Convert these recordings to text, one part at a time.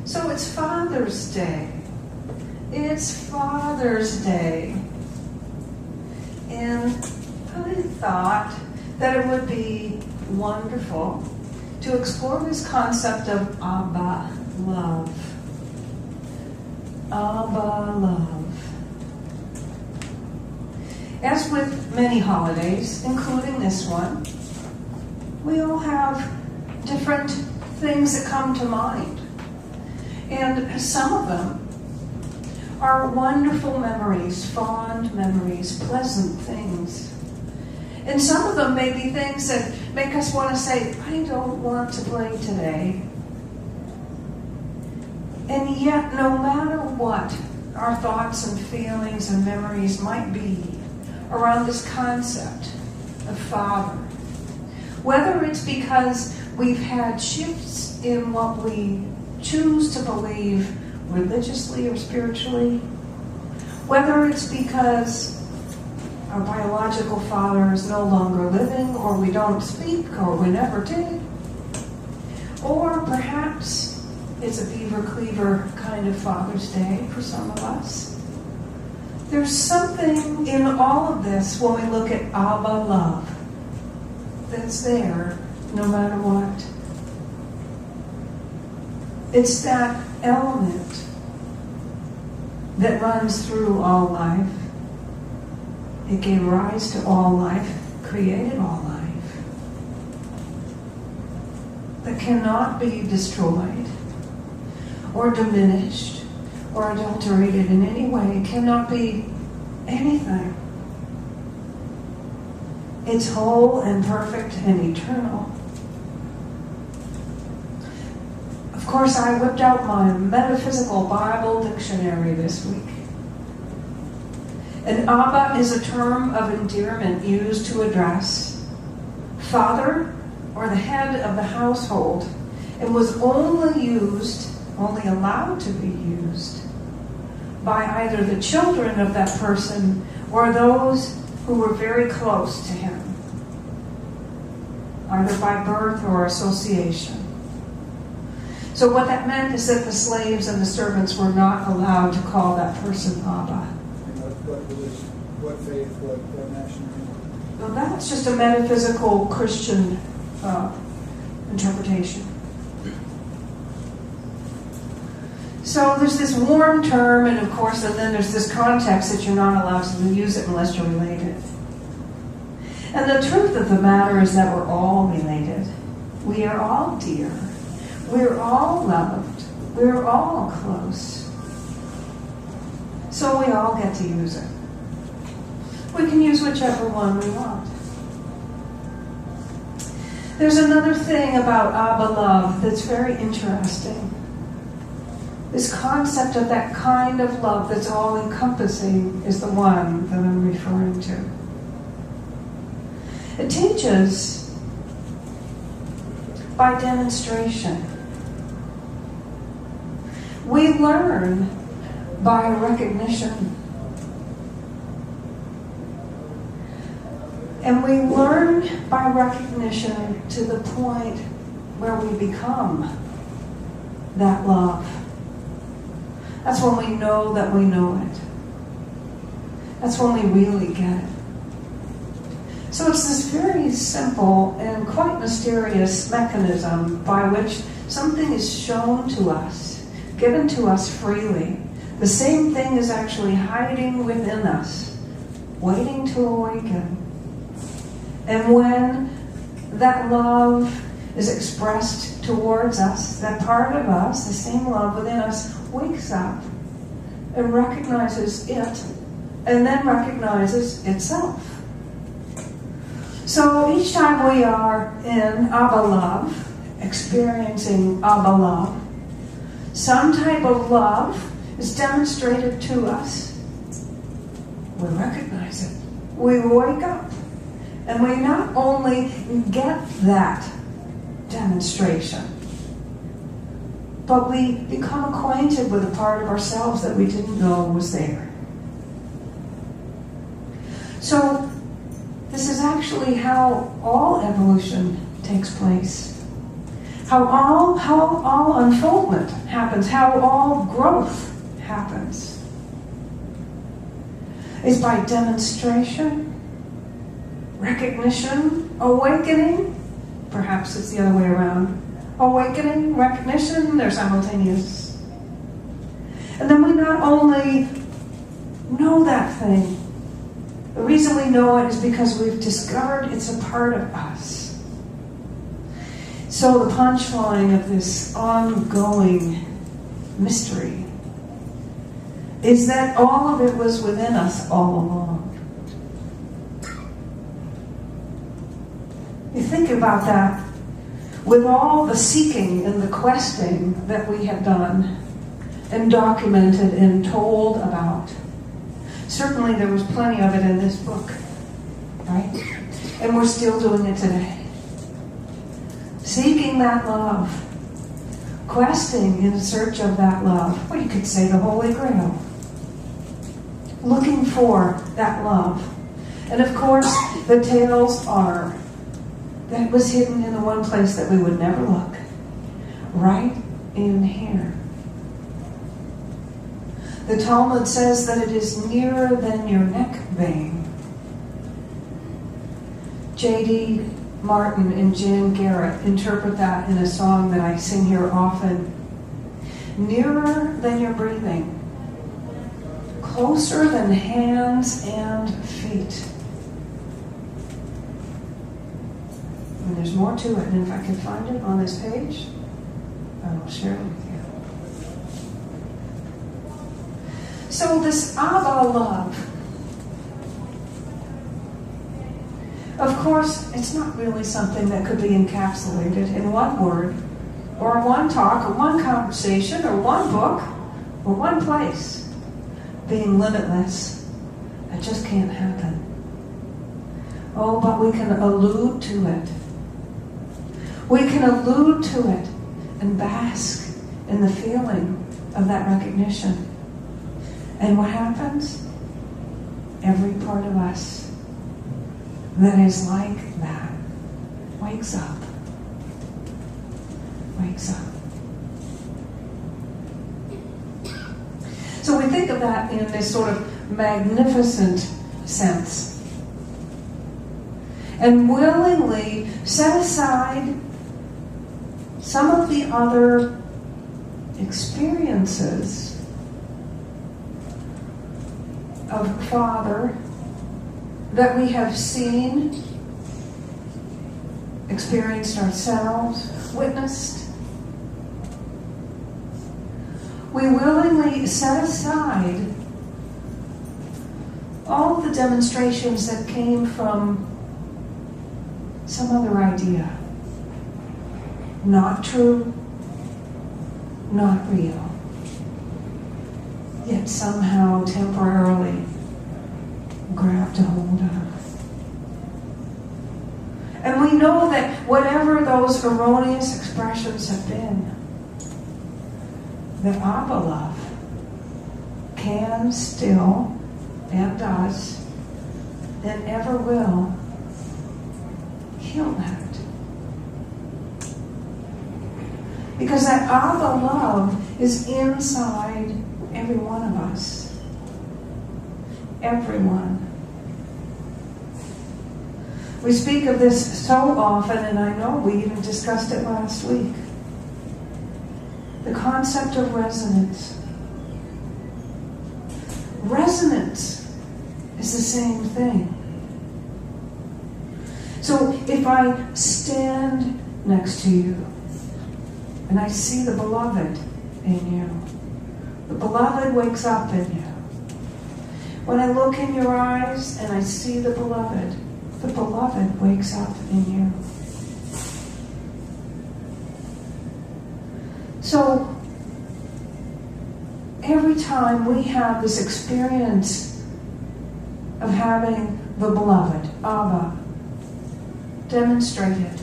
So it's Father's Day. It's Father's Day. And I thought that it would be wonderful to explore this concept of Abba love. Abba love. As with many holidays, including this one, we all have different things that come to mind. And some of them are wonderful memories, fond memories, pleasant things. And some of them may be things that make us want to say, I don't want to play today. And yet, no matter what our thoughts and feelings and memories might be around this concept of Father, whether it's because we've had shifts in what we choose to believe religiously or spiritually, whether it's because our biological father is no longer living, or we don't speak, or we never did, or perhaps it's a beaver cleaver kind of Father's Day for some of us. There's something in all of this when we look at Abba love that's there no matter what. It's that element that runs through all life. It gave rise to all life, created all life. That cannot be destroyed or diminished or adulterated in any way. It cannot be anything. It's whole and perfect and eternal. Of course, I whipped out my metaphysical Bible dictionary this week. And Abba is a term of endearment used to address father or the head of the household, and was only allowed to be used by either the children of that person or those who were very close to him, either by birth or association. So what that meant is that the slaves and the servants were not allowed to call that person Abba. What faith, what nationality? Well, that's just a metaphysical Christian interpretation. So there's this warm term, and of course, and then there's this context that you're not allowed to use it unless you're related. And the truth of the matter is that we're all related. We are all dear. We're all loved. We're all close. So we all get to use it. We can use whichever one we want. There's another thing about Abba love that's very interesting. This concept of that kind of love that's all-encompassing is the one that I'm referring to. It teaches by demonstration. We learn by recognition. And we learn by recognition to the point where we become that love. That's when we know that we know it. That's when we really get it. So it's this very simple and quite mysterious mechanism by which something is shown to us, given to us freely. The same thing is actually hiding within us, waiting to awaken. And when that love is expressed towards us, that part of us, the same love within us, wakes up and recognizes it, and then recognizes itself. So each time we are in Abba love, experiencing Abba love, some type of love is demonstrated to us. We recognize it. We wake up. And we not only get that demonstration, but we become acquainted with a part of ourselves that we didn't know was there. So this is actually how all evolution takes place. How all unfoldment happens, how all growth happens, is by demonstration, recognition, awakening. Perhaps it's the other way around. Awakening, recognition, they're simultaneous. And then we not only know that thing, the reason we know it is because we've discovered it's a part of us. So the punchline of this ongoing mystery is that all of it was within us all along. You think about that, with all the seeking and the questing that we have done and documented and told about. Certainly there was plenty of it in this book, right? And we're still doing it today. Seeking that love, questing in search of that love. Well, you could say the Holy Grail. Looking for that love. And of course, the tales are that it was hidden in the one place that we would never look. Right in here. The Talmud says that it is nearer than your neck vein. J.D. Martin and Jan Garrett interpret that in a song that I sing here often. Nearer than your breathing. Closer than hands and feet. And there's more to it, and if I can find it on this page, I will share it with you. So this Abba love, of course, it's not really something that could be encapsulated in one word, or one talk, or one conversation, or one book, or one place. Being limitless, that just can't happen. Oh, but we can allude to it. We can allude to it and bask in the feeling of that recognition. And what happens? Every part of us that is like that wakes up. Wakes up. So we think of that in this sort of magnificent sense. And willingly set aside some of the other experiences of Father that we have seen, experienced ourselves, witnessed. We willingly set aside all of the demonstrations that came from some other idea. Not true, not real, yet somehow temporarily grabbed a hold of. And we know that whatever those erroneous expressions have been, that Abba love can still and does and ever will heal that. Because that Abba love is inside every one of us. Everyone. We speak of this so often, and I know we even discussed it last week. The concept of resonance. Resonance is the same thing. So if I stand next to you and I see the beloved in you, the beloved wakes up in you. When I look in your eyes and I see the beloved wakes up in you. So every time we have this experience of having the beloved, Abba, demonstrated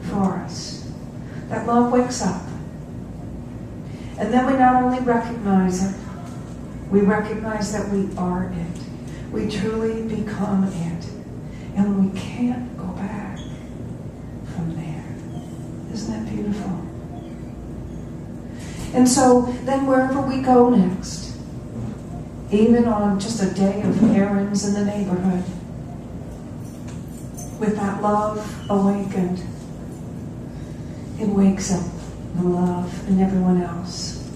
for us, that love wakes up. And then we not only recognize it, we recognize that we are it. We truly become it. And we can't go back from there. Isn't it And so then wherever we go next, even on just a day of errands in the neighborhood, with that love awakened, it wakes up the love in everyone else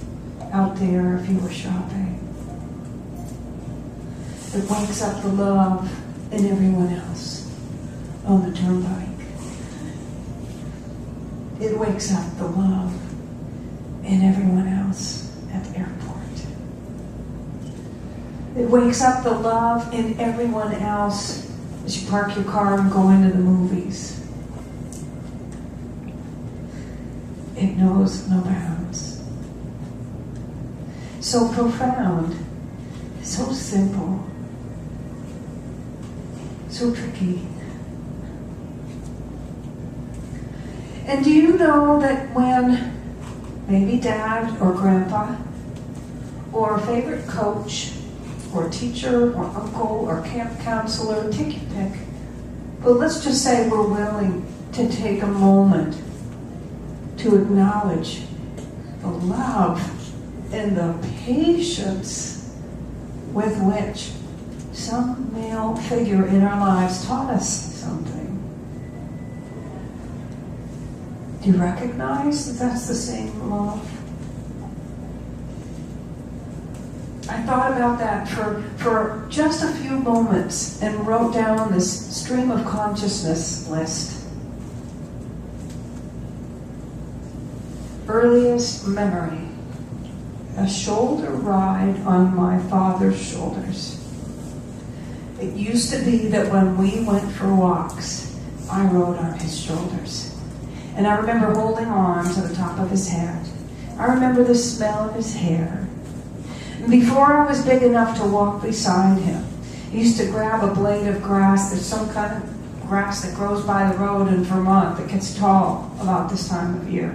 out there if you were shopping. It wakes up the love in everyone else on the turnpike. It wakes up the love in everyone else at the airport. It wakes up the love in everyone else as you park your car and go into the movies. It knows no bounds. So profound, so simple, so tricky. And do you know that when maybe dad or grandpa or a favorite coach or teacher or uncle or camp counselor, take your pick, but let's just say we're willing to take a moment to acknowledge the love and the patience with which some male figure in our lives taught us something. Do you recognize that that's the same love? I thought about that for just a few moments and wrote down this stream of consciousness list. Earliest memory, a shoulder ride on my father's shoulders. It used to be that when we went for walks, I rode on his shoulders. And I remember holding on to the top of his head. I remember the smell of his hair. And before I was big enough to walk beside him, he used to grab a blade of grass. There's some kind of grass that grows by the road in Vermont that gets tall about this time of year.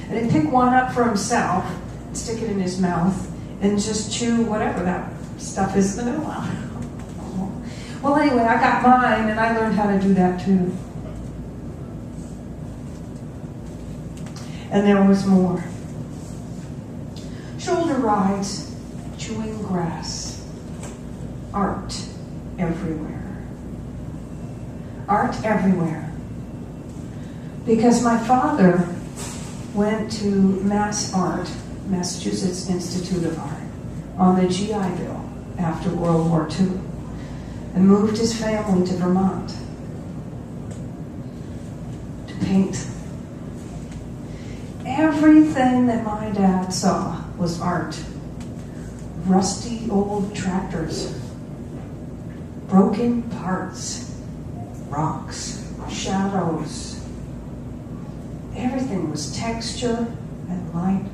And he'd pick one up for himself, and stick it in his mouth, and just chew whatever that stuff is in the middle of it. Well, anyway, I got mine, and I learned how to do that too. And there was more. Shoulder rides, chewing grass, art everywhere. Art everywhere. Because my father went to Mass Art, Massachusetts Institute of Art, on the GI Bill after World War II, and moved his family to Vermont to paint. Everything that my dad saw was art. Rusty old tractors, broken parts, rocks, shadows. Everything was texture and light.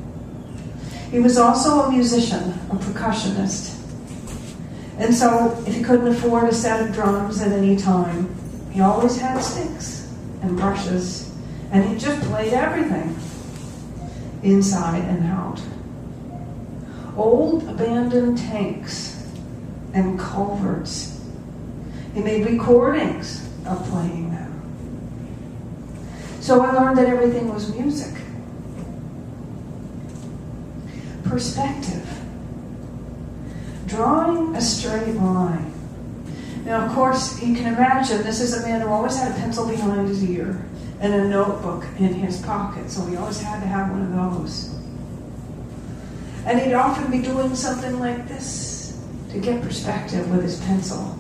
He was also a musician, a percussionist. And so if he couldn't afford a set of drums at any time, he always had sticks and brushes, and he just played everything, inside and out. Old abandoned tanks and culverts. He made recordings of playing them. So I learned that everything was music. Perspective. Drawing a straight line. Now, of course, you can imagine this is a man who always had a pencil behind his ear and a notebook in his pocket, so he always had to have one of those. And he'd often be doing something like this to get perspective with his pencil.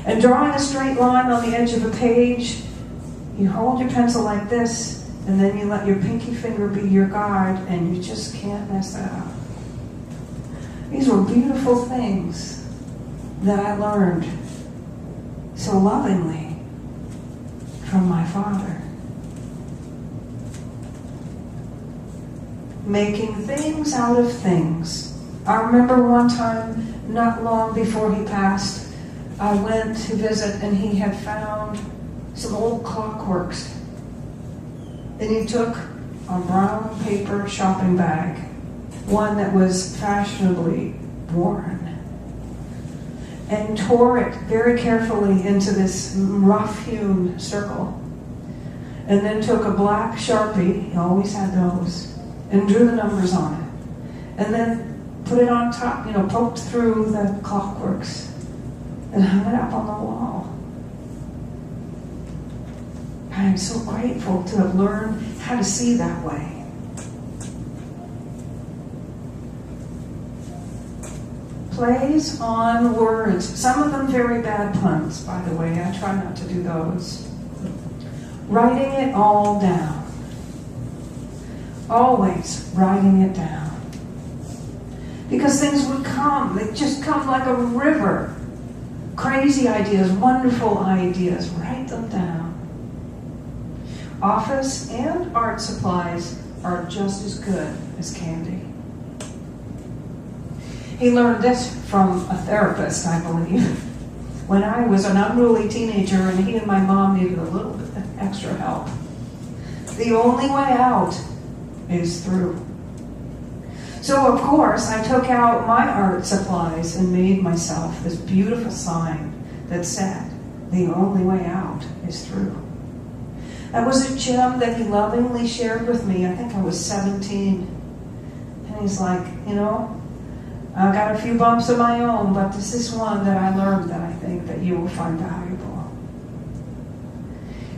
And drawing a straight line on the edge of a page, you hold your pencil like this, and then you let your pinky finger be your guide, and you just can't mess that up. These were beautiful things that I learned so lovingly from my father. Making things out of things. I remember one time, not long before he passed, I went to visit and he had found some old clockworks. And he took a brown paper shopping bag, one that was fashionably worn, and tore it very carefully into this rough-hewn circle. And then took a black Sharpie, he always had those, and drew the numbers on it. And then put it on top, poked through the clockworks and hung it up on the wall. I am so grateful to have learned how to see that way. Plays on words. Some of them very bad puns, by the way. I try not to do those. Writing it all down. Always writing it down. Because things would come. They'd just come like a river. Crazy ideas, wonderful ideas. Write them down. Office and art supplies are just as good as candy. He learned this from a therapist, I believe, when I was an unruly teenager and he and my mom needed a little bit of extra help. The only way out is through. So, of course, I took out my art supplies and made myself this beautiful sign that said, the only way out is through. That was a gem that he lovingly shared with me. I think I was 17. And he's like, I've got a few bumps of my own, but this is one that I learned that I think that you will find valuable.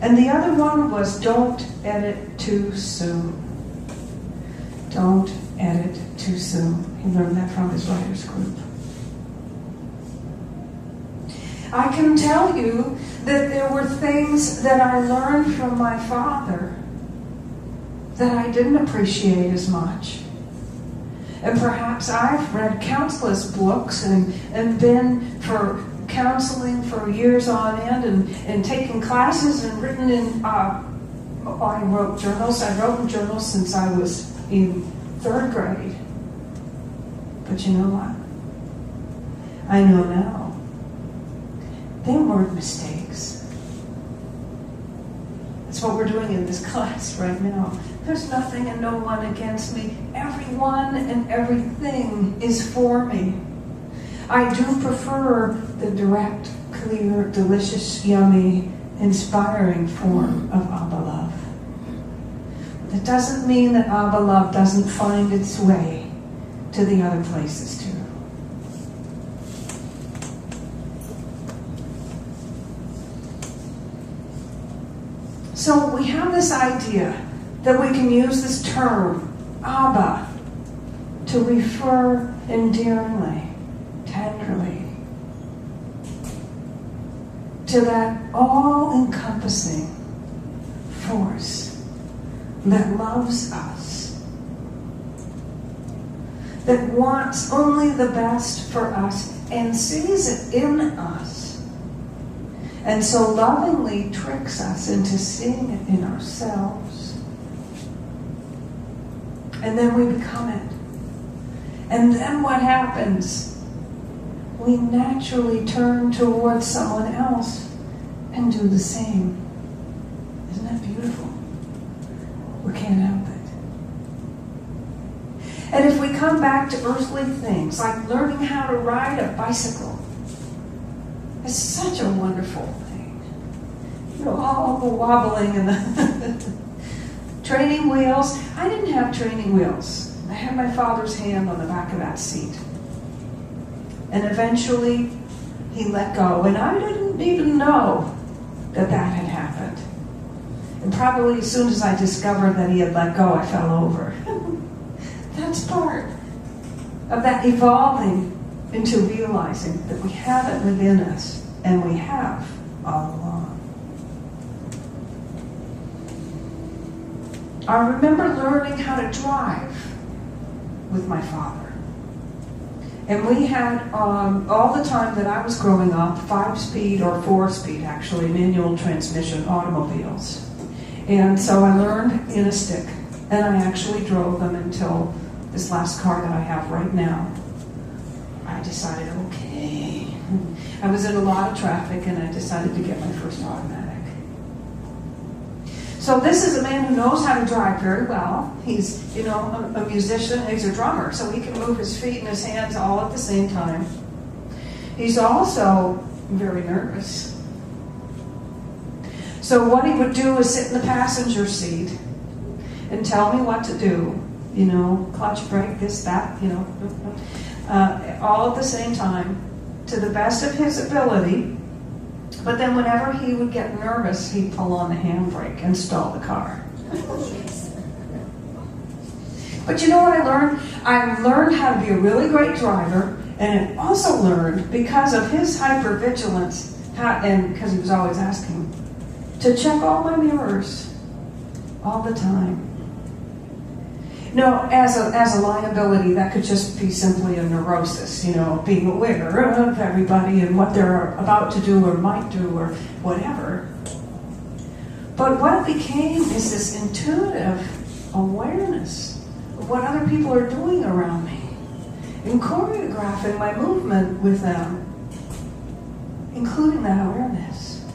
And the other one was don't edit too soon. Don't edit too soon. He learned that from his writers group. I can tell you that there were things that I learned from my father that I didn't appreciate as much. And perhaps I've read countless books and been for counseling for years on end and taken classes and written in, I wrote journals. I wrote in journals since I was in 3rd grade. But you know what? I know now. They weren't mistakes. That's what we're doing in this class right now. There's nothing and no one against me. Everyone and everything is for me. I do prefer the direct, clear, delicious, yummy, inspiring form of Abba love. That doesn't mean that Abba love doesn't find its way to the other places too. So we have this idea that we can use this term, Abba, to refer endearingly, tenderly, to that all-encompassing force that loves us, that wants only the best for us and sees it in us, and so lovingly tricks us into seeing it in ourselves. And then we become it. And then what happens? We naturally turn towards someone else and do the same. Isn't that beautiful? We can't help it. And if we come back to earthly things, like learning how to ride a bicycle, it's such a wonderful thing. All the wobbling and the training wheels. I didn't have training wheels. I had my father's hand on the back of that seat. And eventually, he let go. And I didn't even know that had happened. And probably as soon as I discovered that he had let go, I fell over. That's part of that evolving into realizing that we have it within us, and we have all along. I remember learning how to drive with my father. And we had, all the time that I was growing up, 5-speed or 4-speed, actually, manual transmission automobiles. And so I learned in a stick, and I actually drove them until this last car that I have right now. I decided, okay. I was in a lot of traffic, and I decided to get my first automatic. So this is a man who knows how to drive very well. He's, a musician. He's a drummer, so he can move his feet and his hands all at the same time. He's also very nervous. So what he would do is sit in the passenger seat and tell me what to do, clutch, brake, this, that, all at the same time, to the best of his ability. But then whenever he would get nervous, he'd pull on the handbrake and stall the car. But you know what I learned? I learned how to be a really great driver, and I also learned, because of his hypervigilance, and because he was always asking, to check all my mirrors all the time. No, as a liability, that could just be simply a neurosis, being aware of everybody and what they're about to do or might do or whatever. But what it became is this intuitive awareness of what other people are doing around me and choreographing my movement with them, including that awareness.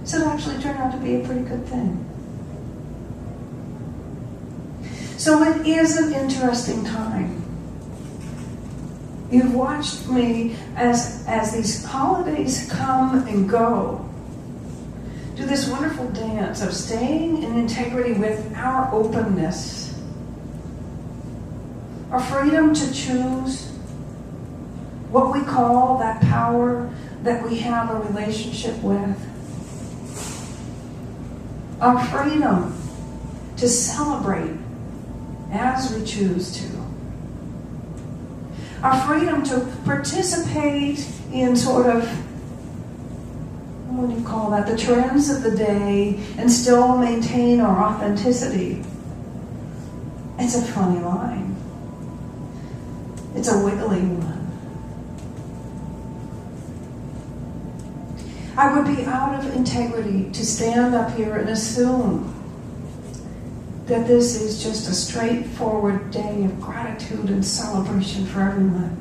So it actually turned out to be a pretty good thing. So it is an interesting time. You've watched me as these holidays come and go, do this wonderful dance of staying in integrity with our openness, our freedom to choose what we call that power that we have a relationship with, our freedom to celebrate as we choose to. Our freedom to participate in sort of, what do you call that, the trends of the day and still maintain our authenticity. It's a funny line. It's a wiggly one. I would be out of integrity to stand up here and assume that this is just a straightforward day of gratitude and celebration for everyone.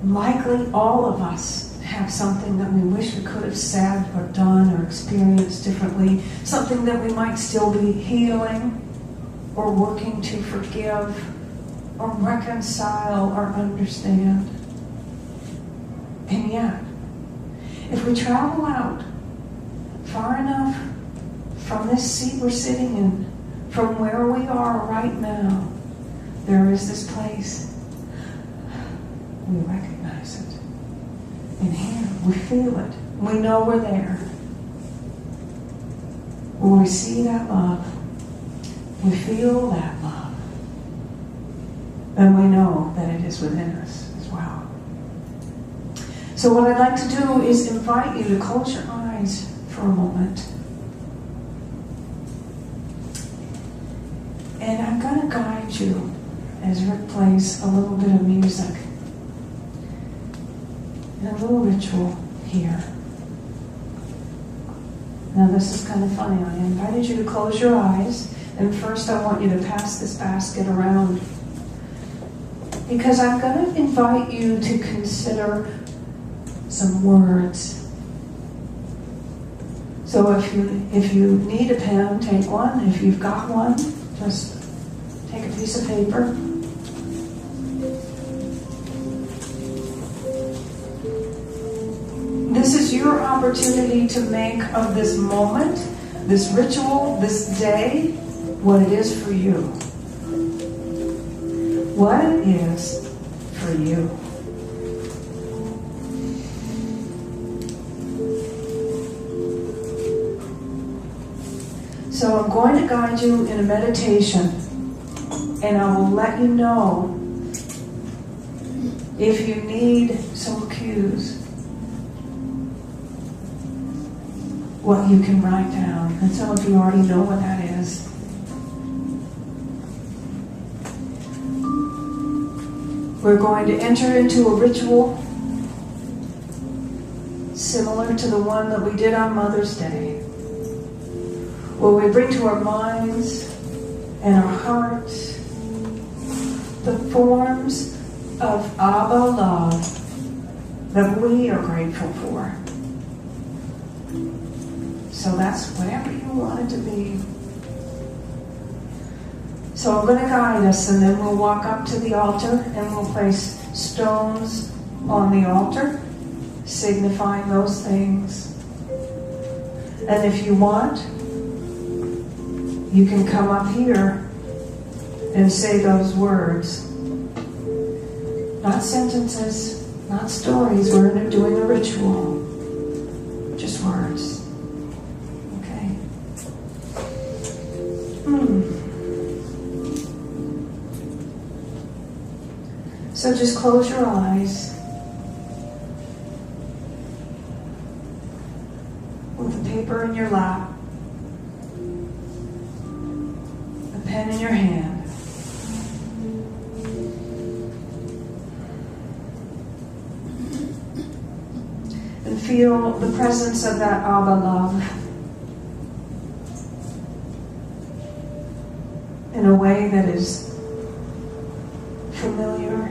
Likely all of us have something that we wish we could have said or done or experienced differently, something that we might still be healing or working to forgive or reconcile or understand. And yet, if we travel out far enough from this seat we're sitting in, from where we are right now, there is this place. We recognize it. In here, we feel it. We know we're there. When we see that love, we feel that love. And we know that it is within us as well. So what I'd like to do is invite you to close your eyes for a moment. And I'm going to guide you as Rick plays a little bit of music and a little ritual here. Now this is kind of funny. I invited you to close your eyes, and first I want you to pass this basket around, because I'm going to invite you to consider some words. So if you need a pen, take one. If you've got one, just take a piece of paper. This is your opportunity to make of this moment, this ritual, this day, what it is for you. What it is for you. So I'm going to guide you in a meditation, and I will let you know if you need some cues, what you can write down. And some of you already know what that is. We're going to enter into a ritual similar to the one that we did on Mother's Day, where we bring to our minds and our hearts the forms of Abba love that we are grateful for. So that's whatever you want it to be. So I'm going to guide us, and then we'll walk up to the altar and we'll place stones on the altar, signifying those things. And if you want, You can come up here and say those words. Not sentences, not stories. We're doing a ritual. Just words. Okay? So just close your eyes. With the paper in your lap. A pen in your hand. And feel the presence of that Abba love in a way that is familiar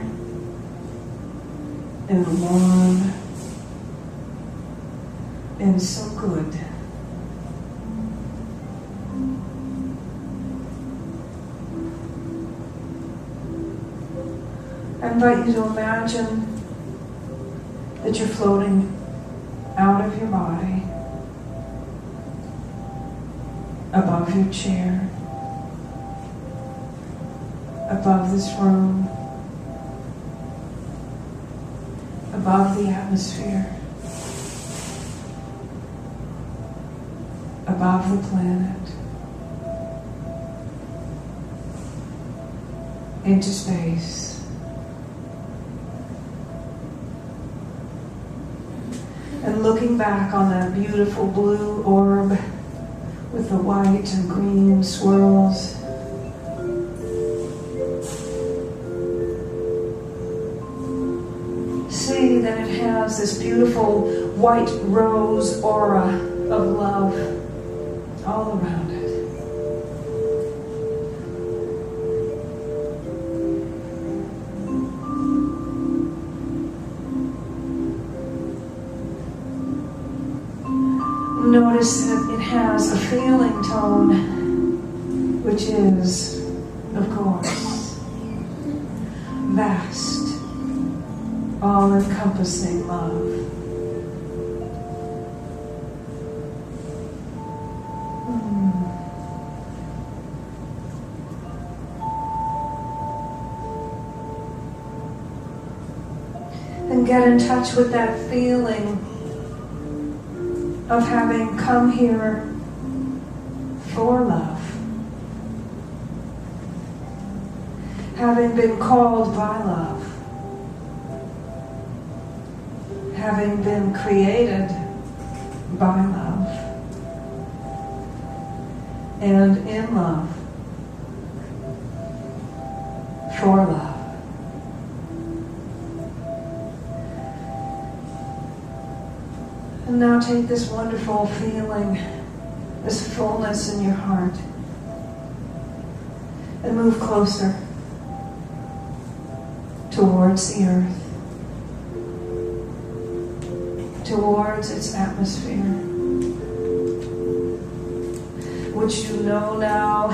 and warm and so good. I invite you to imagine that you're floating out of your body, above your chair, above this room, above the atmosphere, above the planet, into space. And looking back on that beautiful blue orb with the white and green swirls. See that it has this beautiful white rose aura of love all around it. Notice that it has a feeling tone, which is, of course, vast, all-encompassing love. And get in touch with that feeling of having come here for love. Having been called by love. Having been created by love. And in love. For love. And now take this wonderful feeling, this fullness in your heart, and move closer towards the earth, towards its atmosphere, which you know now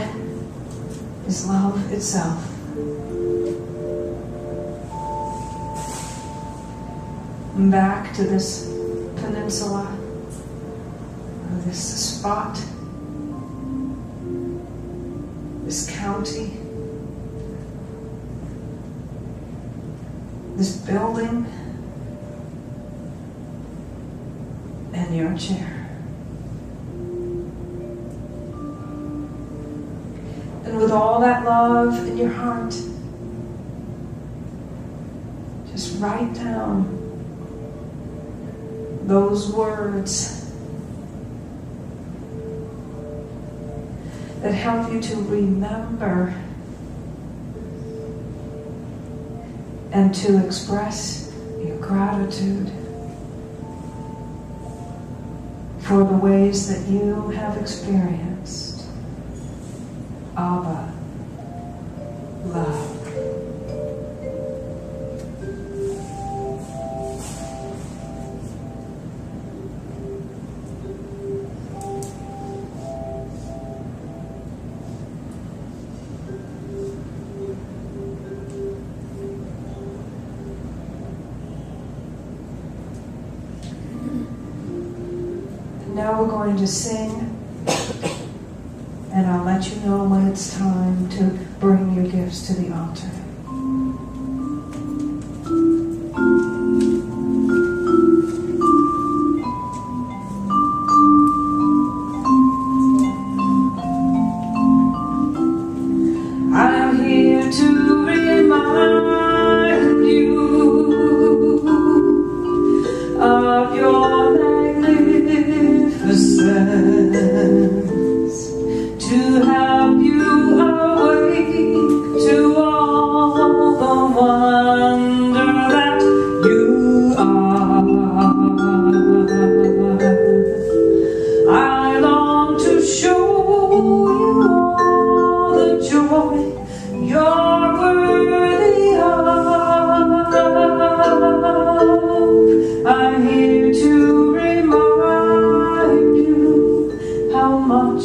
is love itself. And back to this peninsula, or this spot, this county, this building, and your chair. And with all that love in your heart, just write down those words that help you to remember and to express your gratitude for the ways that you have experienced Abba love. Now we're going to sing And I'll let you know when it's time to bring your gifts to the altar. I'm here to remind you of your magnificence, to have you awake to all the wonder that you are. I long to show you all the joy you're worthy of. I'm here to remind you how much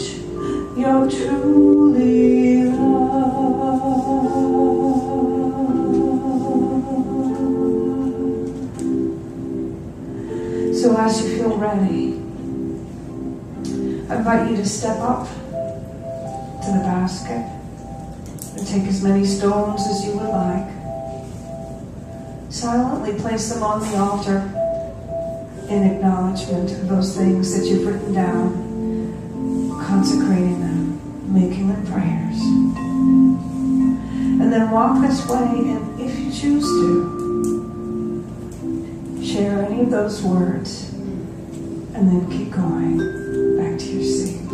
you're truly loved. So as you feel ready, I invite you to step up to the basket and take as many stones as you would like. Silently place them on the altar in acknowledgement of those things that you've written down, consecrating them, making them prayers. And then walk this way, and if you choose to, share any of those words, and then keep going back to your seat.